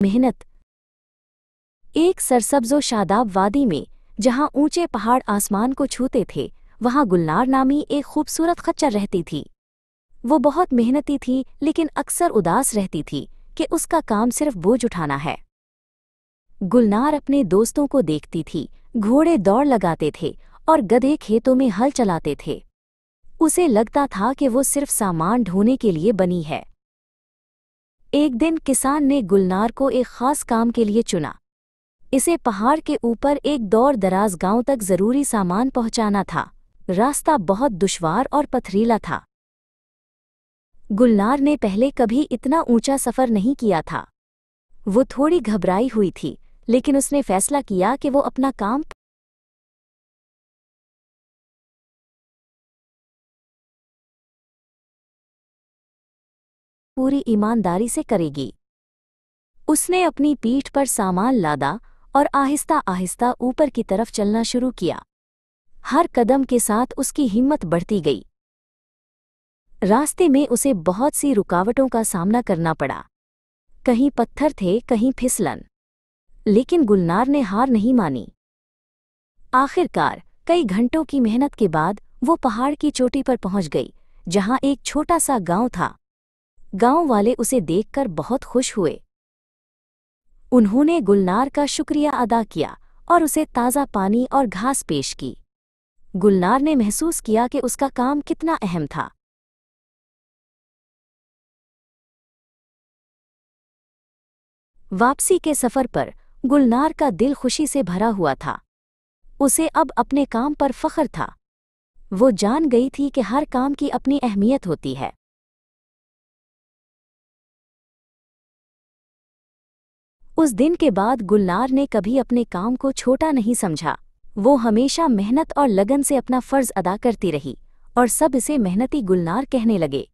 मेहनत। एक सरसब्जो शादाब वादी में, जहां ऊंचे पहाड़ आसमान को छूते थे, वहां गुलनार नामी एक खूबसूरत खच्चर रहती थी। वो बहुत मेहनती थी, लेकिन अक्सर उदास रहती थी कि उसका काम सिर्फ बोझ उठाना है। गुलनार अपने दोस्तों को देखती थी, घोड़े दौड़ लगाते थे और गधे खेतों में हल चलाते थे। उसे लगता था कि वो सिर्फ सामान ढोने के लिए बनी है। एक दिन किसान ने गुलनार को एक खास काम के लिए चुना। इसे पहाड़ के ऊपर एक दौर दराज गांव तक जरूरी सामान पहुंचाना था। रास्ता बहुत दुश्वार और पथरीला था। गुलनार ने पहले कभी इतना ऊंचा सफर नहीं किया था। वो थोड़ी घबराई हुई थी, लेकिन उसने फैसला किया कि वो अपना काम पूरी ईमानदारी से करेगी। उसने अपनी पीठ पर सामान लादा और आहिस्ता आहिस्ता ऊपर की तरफ चलना शुरू किया। हर कदम के साथ उसकी हिम्मत बढ़ती गई। रास्ते में उसे बहुत सी रुकावटों का सामना करना पड़ा। कहीं पत्थर थे, कहीं फिसलन, लेकिन गुलनार ने हार नहीं मानी। आखिरकार कई घंटों की मेहनत के बाद वो पहाड़ की चोटी पर पहुंच गई, जहां एक छोटा सा गांव था। गांव वाले उसे देखकर बहुत खुश हुए। उन्होंने गुलनार का शुक्रिया अदा किया और उसे ताज़ा पानी और घास पेश की। गुलनार ने महसूस किया कि उसका काम कितना अहम था। वापसी के सफर पर गुलनार का दिल खुशी से भरा हुआ था। उसे अब अपने काम पर फख्र था। वो जान गई थी कि हर काम की अपनी अहमियत होती है। उस दिन के बाद गुलनार ने कभी अपने काम को छोटा नहीं समझा। वो हमेशा मेहनत और लगन से अपना फर्ज अदा करती रही, और सब इसे मेहनती गुलनार कहने लगे।